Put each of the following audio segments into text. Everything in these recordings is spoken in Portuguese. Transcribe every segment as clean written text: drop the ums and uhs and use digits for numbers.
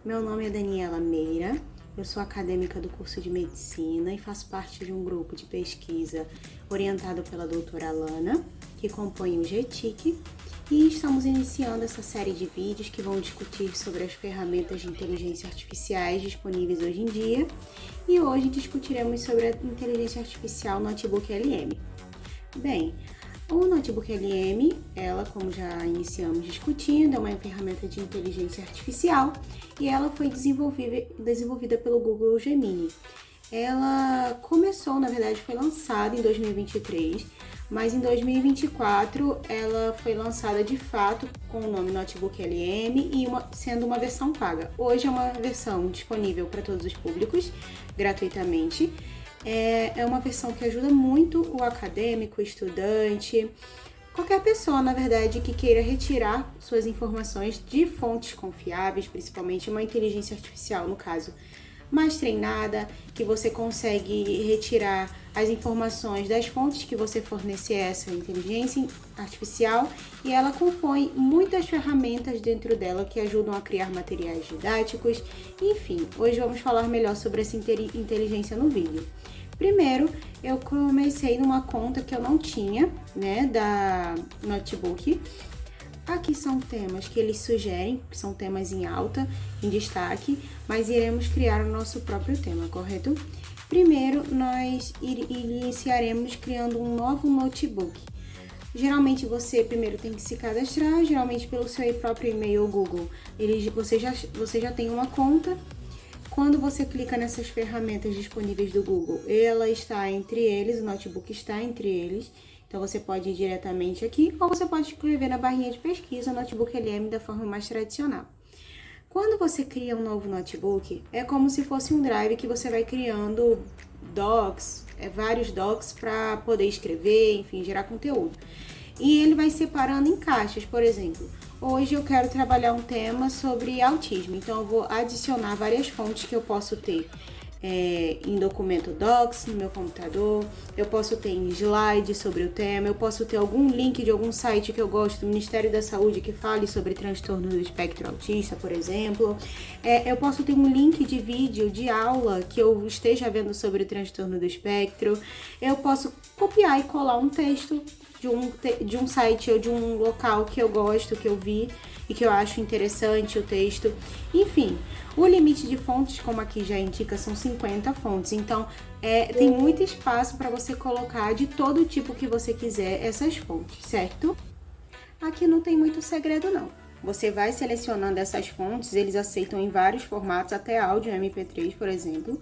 Meu nome é Daniela Meira, eu sou acadêmica do curso de Medicina e faço parte de um grupo de pesquisa orientado pela doutora Alana, que compõe o GTIC, e estamos iniciando essa série de vídeos que vão discutir sobre as ferramentas de inteligência artificiais disponíveis hoje em dia, e hoje discutiremos sobre a inteligência artificial no Notebook LM. Bem, o Notebook LM, ela, como já iniciamos discutindo, é uma ferramenta de inteligência artificial e ela foi desenvolvida pelo Google Gemini. Ela começou, na verdade, foi lançada em 2023, mas em 2024 ela foi lançada de fato com o nome Notebook LM e sendo uma versão paga. Hoje é uma versão disponível para todos os públicos, gratuitamente. É uma versão que ajuda muito o acadêmico, o estudante, qualquer pessoa, na verdade, que queira retirar suas informações de fontes confiáveis, principalmente uma inteligência artificial, no caso, mais treinada, que você consegue retirar as informações das fontes que você fornecer a essa inteligência artificial, e ela compõe muitas ferramentas dentro dela que ajudam a criar materiais didáticos. Enfim, hoje vamos falar melhor sobre essa inteligência no vídeo. Primeiro, eu comecei numa conta que eu não tinha, da Notebook. Aqui são temas que eles sugerem, que são temas em alta, em destaque, mas iremos criar o nosso próprio tema, correto? Primeiro, nós iniciaremos criando um novo notebook. Geralmente você primeiro tem que se cadastrar, geralmente pelo seu próprio e-mail Google. Você já tem uma conta. Quando você clica nessas ferramentas disponíveis do Google, ela está entre eles, o notebook está entre eles. Então você pode ir diretamente aqui, ou você pode escrever na barrinha de pesquisa Notebook LM da forma mais tradicional. Quando você cria um novo notebook, é como se fosse um drive que você vai criando docs, vários docs para poder escrever, enfim, gerar conteúdo. E ele vai separando em caixas, por exemplo. Hoje eu quero trabalhar um tema sobre autismo, então eu vou adicionar várias fontes que eu posso ter em documento Docs no meu computador, eu posso ter em slide sobre o tema, eu posso ter algum link de algum site que eu gosto do Ministério da Saúde que fale sobre transtorno do espectro autista, por exemplo. Eu posso ter um link de vídeo, de aula que eu esteja vendo sobre o transtorno do espectro. Eu posso copiar e colar um texto de um site ou de um local que eu gosto, que eu vi e que eu acho interessante o texto. Enfim, o limite de fontes, como aqui já indica, são 50 fontes. Então, tem muito espaço para você colocar de todo tipo que você quiser essas fontes, certo? Aqui não tem muito segredo, não. Você vai selecionando essas fontes, eles aceitam em vários formatos, até áudio MP3, por exemplo.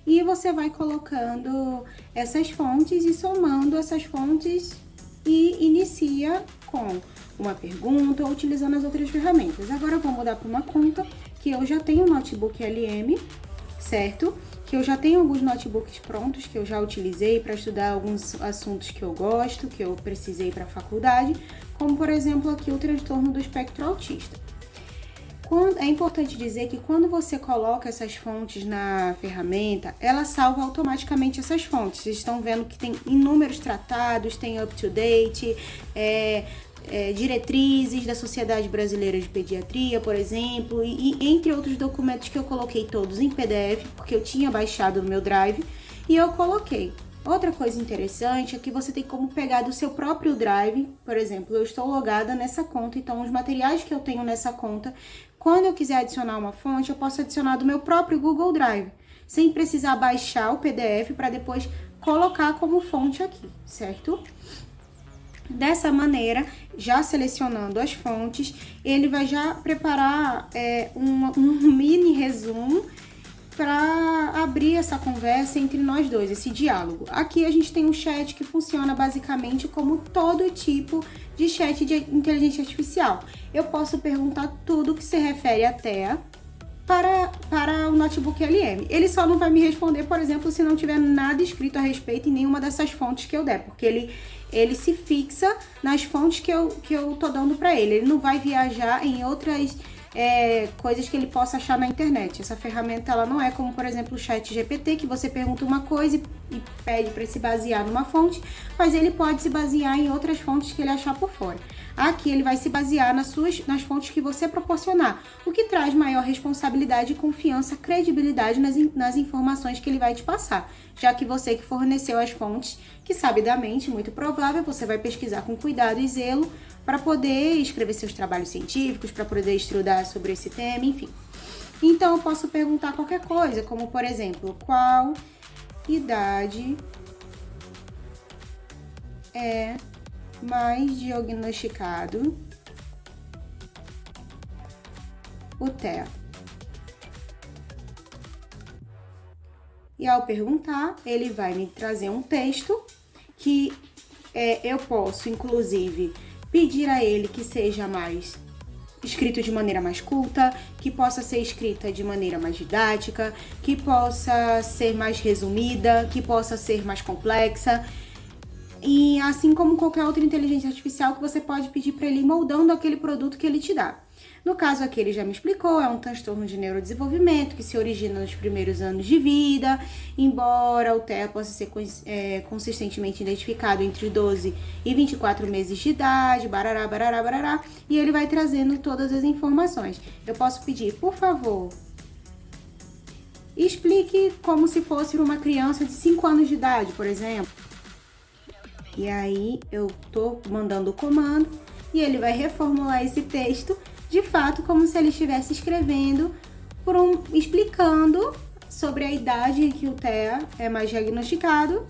E você vai colocando essas fontes e somando essas fontes e inicia com uma pergunta ou utilizando as outras ferramentas. Agora eu vou mudar para uma conta que eu já tenho um notebook LM, certo? Que eu já tenho alguns notebooks prontos que eu já utilizei para estudar alguns assuntos que eu gosto, que eu precisei para a faculdade, como por exemplo aqui o transtorno do espectro autista. É importante dizer que quando você coloca essas fontes na ferramenta, ela salva automaticamente essas fontes. Vocês estão vendo que tem inúmeros tratados, tem up-to-date, diretrizes da Sociedade Brasileira de Pediatria, por exemplo, e entre outros documentos que eu coloquei todos em PDF, porque eu tinha baixado no meu Drive, e eu coloquei. Outra coisa interessante é que você tem como pegar do seu próprio Drive, por exemplo, eu estou logada nessa conta, então os materiais que eu tenho nessa conta, quando eu quiser adicionar uma fonte, eu posso adicionar do meu próprio Google Drive, sem precisar baixar o PDF para depois colocar como fonte aqui, certo? Dessa maneira, já selecionando as fontes, ele vai já preparar um mini resumo para abrir essa conversa entre nós dois, esse diálogo. Aqui a gente tem um chat que funciona basicamente como todo tipo de chat de inteligência artificial. Eu posso perguntar tudo que se refere à TEA para o Notebook LM. Ele só não vai me responder, por exemplo, se não tiver nada escrito a respeito em nenhuma dessas fontes que eu der, porque ele se fixa nas fontes que eu tô dando para ele. Ele não vai viajar em outras coisas que ele possa achar na internet. Essa ferramenta ela não é como, por exemplo, o ChatGPT, que você pergunta uma coisa e pede para se basear numa fonte, mas ele pode se basear em outras fontes que ele achar por fora. Aqui ele vai se basear nas fontes que você proporcionar, o que traz maior responsabilidade, confiança, credibilidade nas informações que ele vai te passar, já que você que forneceu as fontes, que sabidamente, muito provável, você vai pesquisar com cuidado e zelo para poder escrever seus trabalhos científicos, para poder estudar sobre esse tema, enfim. Então, eu posso perguntar qualquer coisa, como, por exemplo, qual idade é mais diagnosticado o TEA? E ao perguntar, ele vai me trazer um texto que eu posso, inclusive, pedir a ele que seja mais escrito de maneira mais culta, que possa ser escrita de maneira mais didática, que possa ser mais resumida, que possa ser mais complexa. E assim como qualquer outra inteligência artificial que você pode pedir para ele ir moldando aquele produto que ele te dá. No caso aqui, ele já me explicou, é um transtorno de neurodesenvolvimento que se origina nos primeiros anos de vida, embora o TEA possa ser consistentemente identificado entre 12 e 24 meses de idade, barará, barará, barará, e ele vai trazendo todas as informações. Eu posso pedir, por favor, explique como se fosse uma criança de 5 anos de idade, por exemplo. E aí eu tô mandando o comando e ele vai reformular esse texto de fato como se ele estivesse escrevendo, explicando sobre a idade em que o TEA é mais diagnosticado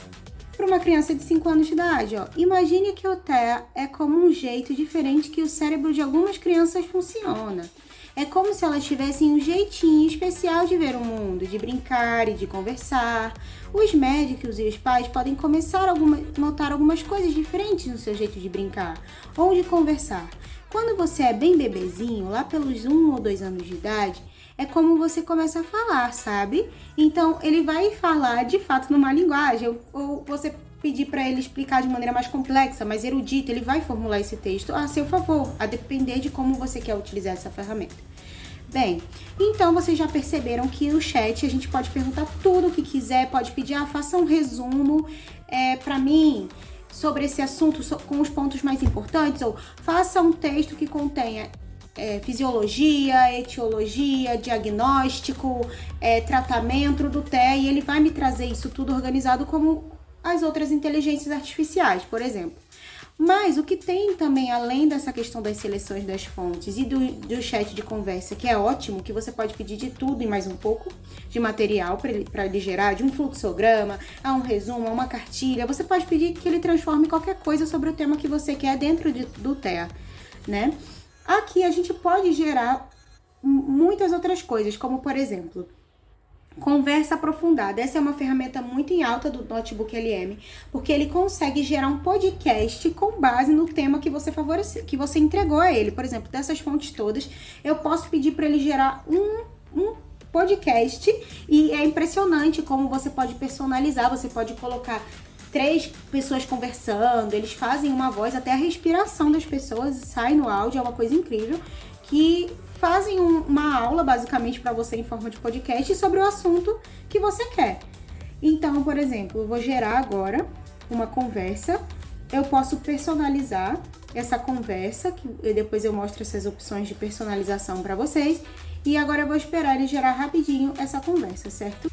para uma criança de 5 anos de idade. Ó. Imagine que o TEA é como um jeito diferente que o cérebro de algumas crianças funciona. É como se elas tivessem um jeitinho especial de ver o mundo, de brincar e de conversar. Os médicos e os pais podem começar a notar algumas coisas diferentes no seu jeito de brincar ou de conversar. Quando você é bem bebezinho, lá pelos 1 ou 2 anos de idade, é como você começa a falar, sabe? Então, ele vai falar de fato numa linguagem, ou você pedir para ele explicar de maneira mais complexa, mais erudita, ele vai formular esse texto a seu favor, a depender de como você quer utilizar essa ferramenta. Bem, então vocês já perceberam que no chat a gente pode perguntar tudo o que quiser, pode pedir, faça um resumo para mim sobre esse assunto com os pontos mais importantes, ou faça um texto que contenha fisiologia, etiologia, diagnóstico, tratamento do TEA, e ele vai me trazer isso tudo organizado como as outras inteligências artificiais, por exemplo. Mas o que tem também, além dessa questão das seleções das fontes e do chat de conversa, que é ótimo, que você pode pedir de tudo e mais um pouco de material para ele gerar, de um fluxograma, a um resumo, a uma cartilha. Você pode pedir que ele transforme qualquer coisa sobre o tema que você quer dentro do TEA, né? Aqui a gente pode gerar muitas outras coisas, como por exemplo, conversa aprofundada. Essa é uma ferramenta muito em alta do Notebook LM, porque ele consegue gerar um podcast com base no tema que você que você entregou a ele. Por exemplo, dessas fontes todas, eu posso pedir para ele gerar um podcast, e é impressionante como você pode personalizar, você pode colocar 3 pessoas conversando, eles fazem uma voz, até a respiração das pessoas sai no áudio, é uma coisa incrível, que fazem uma aula basicamente para você em forma de podcast sobre o assunto que você quer. Então, por exemplo, eu vou gerar agora uma conversa, eu posso personalizar essa conversa, que depois eu mostro essas opções de personalização para vocês, e agora eu vou esperar ele gerar rapidinho essa conversa, certo?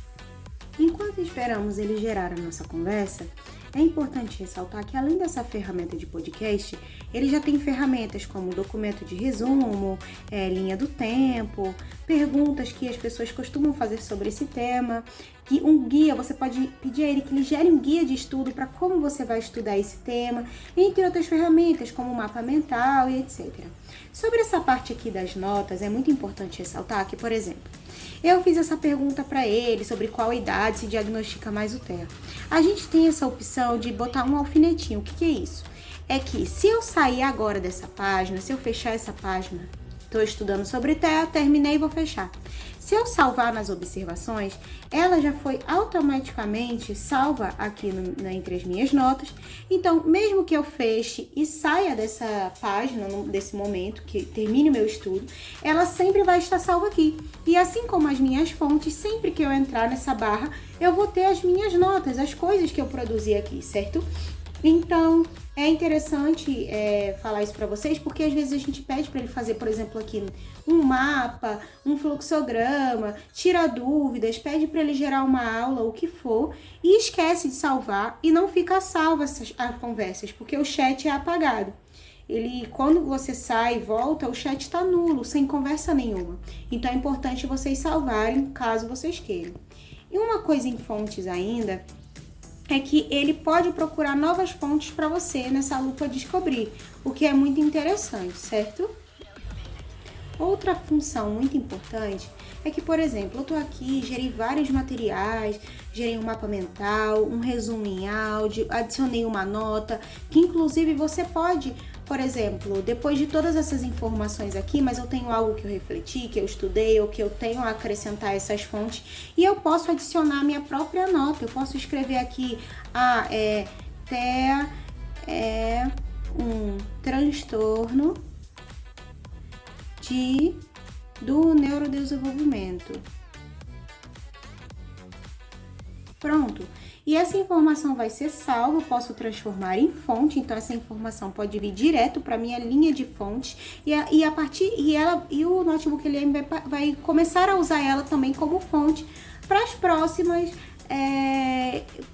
Enquanto esperamos ele gerar a nossa conversa, é importante ressaltar que além dessa ferramenta de podcast, ele já tem ferramentas como documento de resumo, linha do tempo, perguntas que as pessoas costumam fazer sobre esse tema, e um guia, você pode pedir a ele que ele gere um guia de estudo para como você vai estudar esse tema, entre outras ferramentas como mapa mental e etc. Sobre essa parte aqui das notas, é muito importante ressaltar que, por exemplo, eu fiz essa pergunta para ele sobre qual idade se diagnostica mais o TEA. A gente tem essa opção de botar um alfinetinho. O que é isso? É que se eu sair agora dessa página, se eu fechar essa página, estou estudando sobre TEA, terminei e vou fechar. Se eu salvar nas observações, ela já foi automaticamente salva aqui entre as minhas notas. Então, mesmo que eu feche e saia dessa página, desse momento, que termine o meu estudo, ela sempre vai estar salva aqui. E assim como as minhas fontes, sempre que eu entrar nessa barra, eu vou ter as minhas notas, as coisas que eu produzi aqui, certo? Então, é interessante falar isso para vocês, porque às vezes a gente pede para ele fazer, por exemplo, aqui um mapa, um fluxograma, tira dúvidas, pede para ele gerar uma aula, o que for, e esquece de salvar e não fica salva as conversas, porque o chat é apagado. Quando você sai e volta, o chat está nulo, sem conversa nenhuma. Então é importante vocês salvarem, caso vocês queiram. E uma coisa em fontes ainda é que ele pode procurar novas fontes para você nessa lupa descobrir, o que é muito interessante, certo? Outra função muito importante é que, por exemplo, eu estou aqui, gerei vários materiais, gerei um mapa mental, um resumo em áudio, adicionei uma nota, que inclusive você pode, por exemplo, depois de todas essas informações aqui, mas eu tenho algo que eu refleti, que eu estudei, ou que eu tenho a acrescentar essas fontes, e eu posso adicionar a minha própria nota. Eu posso escrever aqui, TEA é um transtorno do neurodesenvolvimento. Pronto. E essa informação vai ser salva, eu posso transformar em fonte, então essa informação pode vir direto para minha linha de fonte e o Notebook LM vai começar a usar ela também como fonte para as próximas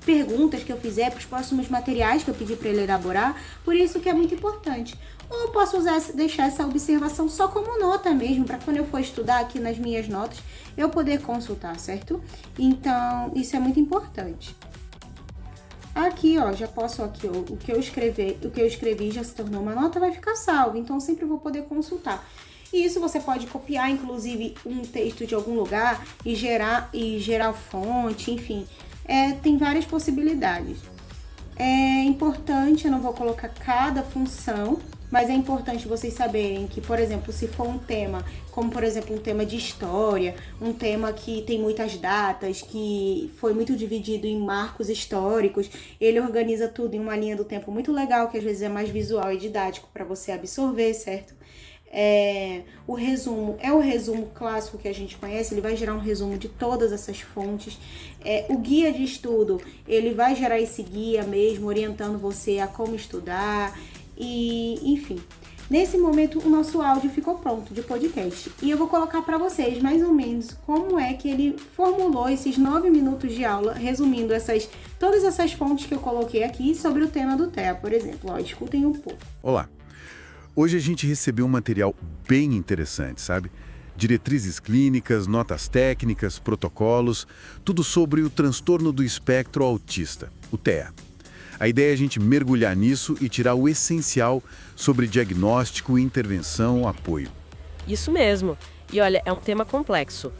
perguntas que eu fizer, para os próximos materiais que eu pedi para ele elaborar. Por isso que é muito importante. Ou eu posso deixar essa observação só como nota mesmo, para quando eu for estudar aqui nas minhas notas, eu poder consultar, certo? Então, isso é muito importante. Aqui, ó, já posso aqui, ó, o que eu escrevi já se tornou uma nota, vai ficar salvo, então sempre vou poder consultar. E isso você pode copiar, inclusive, um texto de algum lugar e gerar fonte, enfim, tem várias possibilidades. É importante, eu não vou colocar cada função, mas é importante vocês saberem que, por exemplo, se for um tema, como por exemplo um tema de história, um tema que tem muitas datas, que foi muito dividido em marcos históricos, ele organiza tudo em uma linha do tempo muito legal, que às vezes é mais visual e didático para você absorver, certo? O resumo é o resumo clássico que a gente conhece, ele vai gerar um resumo de todas essas fontes. O guia de estudo, ele vai gerar esse guia mesmo, orientando você a como estudar. E, enfim, nesse momento o nosso áudio ficou pronto de podcast. E eu vou colocar para vocês mais ou menos como é que ele formulou esses 9 minutos de aula, resumindo todas essas fontes que eu coloquei aqui sobre o tema do TEA, por exemplo. Ó, escutem um pouco. Olá, hoje a gente recebeu um material bem interessante, sabe? Diretrizes clínicas, notas técnicas, protocolos, tudo sobre o transtorno do espectro autista, o TEA. A ideia é a gente mergulhar nisso e tirar o essencial sobre diagnóstico, intervenção, apoio. Isso mesmo. E olha, é um tema complexo.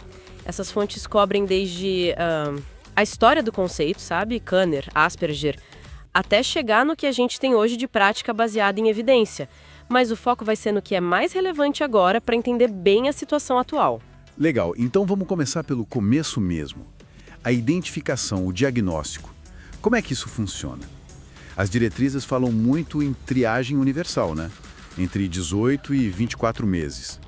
Essas fontes cobrem desde a história do conceito, sabe? Kanner, Asperger, até chegar no que a gente tem hoje de prática baseada em evidência. Mas o foco vai ser no que é mais relevante agora para entender bem a situação atual. Legal, então vamos começar pelo começo mesmo. A identificação, o diagnóstico. Como é que isso funciona? As diretrizes falam muito em triagem universal, né? Entre 18 e 24 meses.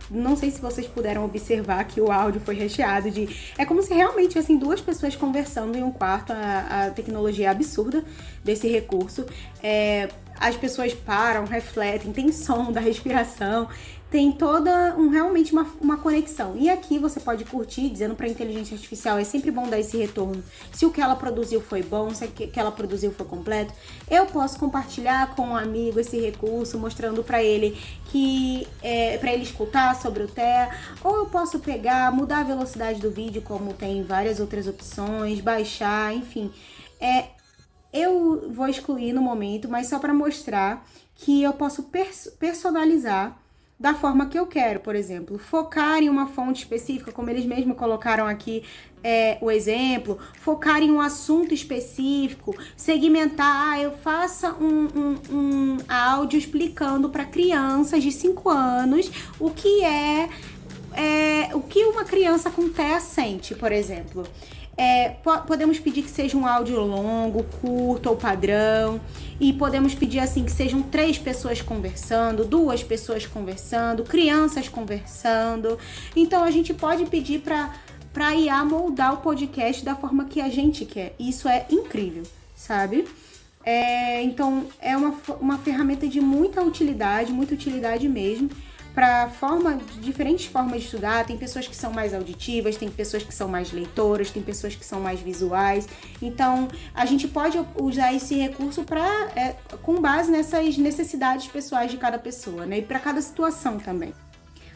Não sei se vocês puderam observar que o áudio foi recheado de... É como se realmente tivessem duas pessoas conversando em um quarto. A tecnologia é absurda desse recurso. As pessoas param, refletem, tem som da respiração, tem toda realmente uma conexão. E aqui você pode curtir, dizendo para a inteligência artificial, é sempre bom dar esse retorno. Se o que ela produziu foi bom, se o que ela produziu foi completo, eu posso compartilhar com um amigo esse recurso, mostrando para ele para ele escutar sobre o TEA, ou eu posso pegar, mudar a velocidade do vídeo, como tem várias outras opções, baixar, enfim. Eu vou excluir no momento, mas só para mostrar que eu posso personalizar da forma que eu quero. Por exemplo, focar em uma fonte específica, como eles mesmos colocaram aqui o exemplo, focar em um assunto específico, segmentar, eu faça um áudio explicando para crianças de 5 anos o que o que uma criança com TEA sente, por exemplo. Podemos pedir que seja um áudio longo, curto ou padrão, e podemos pedir assim que sejam 3 pessoas conversando, 2 pessoas conversando, crianças conversando. Então a gente pode pedir para IA moldar o podcast da forma que a gente quer. Isso é incrível, sabe? Então, é uma ferramenta de muita utilidade mesmo, para diferentes formas de estudar. Tem pessoas que são mais auditivas, tem pessoas que são mais leitoras, tem pessoas que são mais visuais. Então, a gente pode usar esse recurso com base nessas necessidades pessoais de cada pessoa, né? E para cada situação também.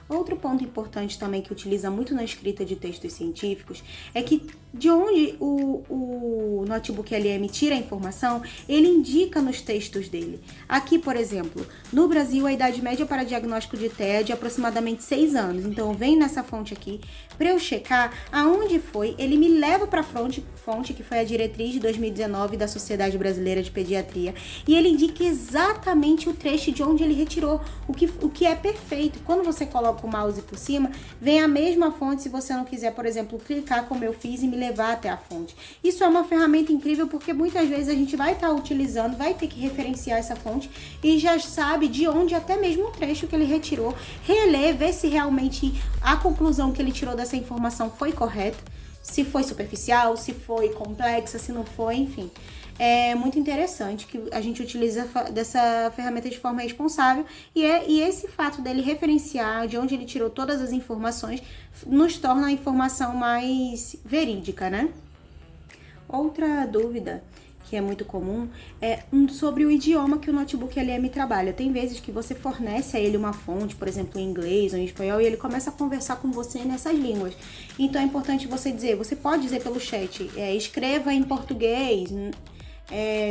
Outro ponto importante também que utiliza muito na escrita de textos científicos é que de onde o Notebook LM tira a informação, ele indica nos textos dele. Aqui, por exemplo, no Brasil, a idade média para diagnóstico de TEA é de aproximadamente 6 anos. Então, vem nessa fonte aqui, para eu checar aonde foi, ele me leva para a fonte, que foi a diretriz de 2019 da Sociedade Brasileira de Pediatria, e ele indica exatamente o trecho de onde ele retirou, o que é perfeito. Quando você coloca o mouse por cima, vem a mesma fonte se você não quiser, por exemplo, clicar como eu fiz e me levar até a fonte. Isso é uma ferramenta incrível porque muitas vezes a gente vai estar utilizando, vai ter que referenciar essa fonte e já sabe de onde até mesmo o trecho que ele retirou, reler, ver se realmente a conclusão que ele tirou dessa informação foi correta, se foi superficial, se foi complexa, se não foi, enfim. É muito interessante que a gente utiliza dessa ferramenta de forma responsável e esse fato dele referenciar de onde ele tirou todas as informações nos torna a informação mais verídica, né? Outra dúvida que é muito comum é sobre o idioma que o Notebook LM trabalha. Tem vezes que você fornece a ele uma fonte, por exemplo, em inglês ou em espanhol, e ele começa a conversar com você nessas línguas. Então é importante você pode dizer pelo chat, escreva em português,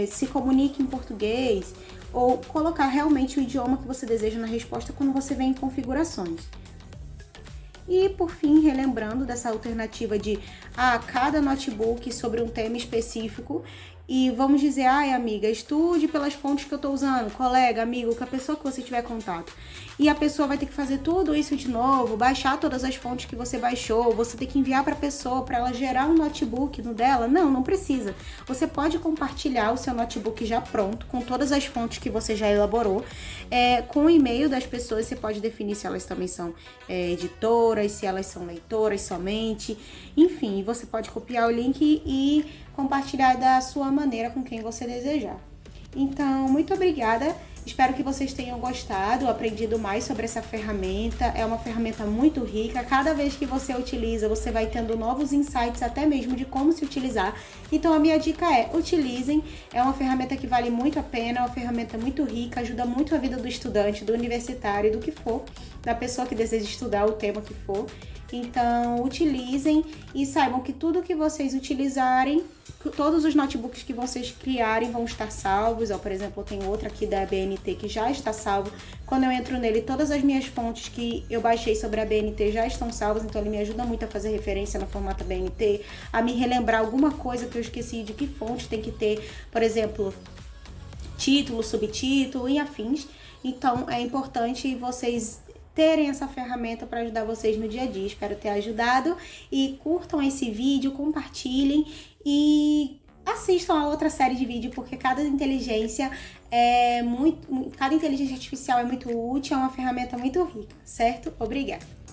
se comunique em português, ou colocar realmente o idioma que você deseja na resposta quando você vem em configurações. E por fim, relembrando dessa alternativa de cada notebook sobre um tema específico, e vamos dizer, amiga, estude pelas fontes que eu estou usando, colega, amigo, com a pessoa que você tiver contato. E a pessoa vai ter que fazer tudo isso de novo, baixar todas as fontes que você baixou, você tem que enviar para a pessoa para ela gerar um notebook no dela. Não precisa. Você pode compartilhar o seu notebook já pronto, com todas as fontes que você já elaborou. Com o e-mail das pessoas, você pode definir se elas também são editoras, se elas são leitoras somente. Enfim, você pode copiar o link e compartilhar da sua maneira com quem você desejar. Então, muito obrigada. Espero que vocês tenham gostado, aprendido mais sobre essa ferramenta. É uma ferramenta muito rica. Cada vez que você utiliza, você vai tendo novos insights, até mesmo de como se utilizar. Então, a minha dica utilizem. É uma ferramenta que vale muito a pena, é uma ferramenta muito rica, ajuda muito a vida do estudante, do universitário, do que for, da pessoa que deseja estudar o tema que for. Então, utilizem e saibam que tudo que vocês utilizarem, todos os notebooks que vocês criarem vão estar salvos. Por exemplo, eu tenho outra aqui da BNT que já está salvo. Quando eu entro nele, todas as minhas fontes que eu baixei sobre a BNT já estão salvas, então ele me ajuda muito a fazer referência no formato BNT, a me relembrar alguma coisa que eu esqueci de que fonte tem que ter, por exemplo, título, subtítulo e afins. Então, é importante vocês terem essa ferramenta para ajudar vocês no dia a dia. Espero ter ajudado e curtam esse vídeo, compartilhem e assistam a outra série de vídeo, porque cada inteligência artificial é muito útil, é uma ferramenta muito rica, certo? Obrigada!